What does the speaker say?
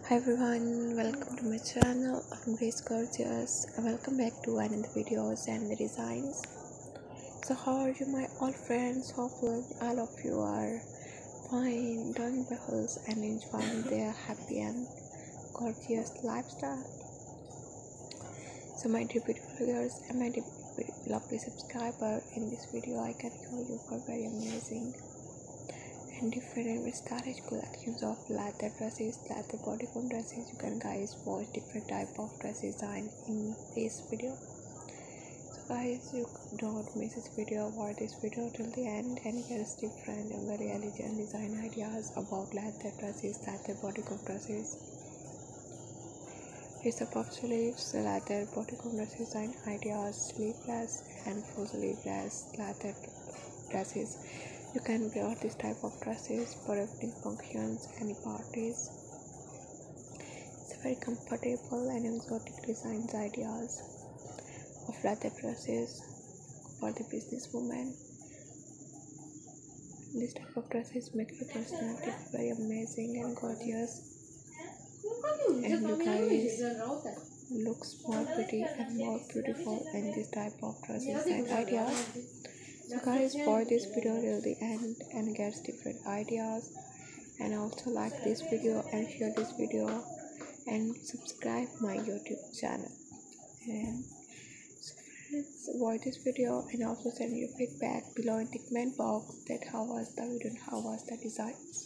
Hi everyone, welcome to my channel. I'm Grace Gorgeous. Welcome back to another videos and the designs. So how are you my all friends? Hopefully all of you are fine, doing well and enjoying their happy and gorgeous lifestyle. So my dear beautiful viewers and my dear lovely subscriber, in this video I can show you for very amazing and different and stylish collections of lather dresses, lather bodycon dresses. You can guys watch different type of dress design in this video. So guys, you don't miss this video, watch this video till the end and get different and very elegant design ideas about lather dresses, lather bodycon dresses. Here's the puff sleeves, lather bodycon dress design ideas, sleeveless and full sleeveless lather dresses. You can wear this type of dresses for evening functions, any parties. It's very comfortable and exotic designs ideas of leather dresses for the business woman. This type of dresses make your personality very amazing and gorgeous, and you guys looks more pretty and more beautiful in this type of dresses and ideas. So guys, watch this video till the end and get different ideas, and also like this video and share this video and subscribe my YouTube channel. And so friends, watch this video and also send your feedback below in the comment box that how was the video and how was the designs.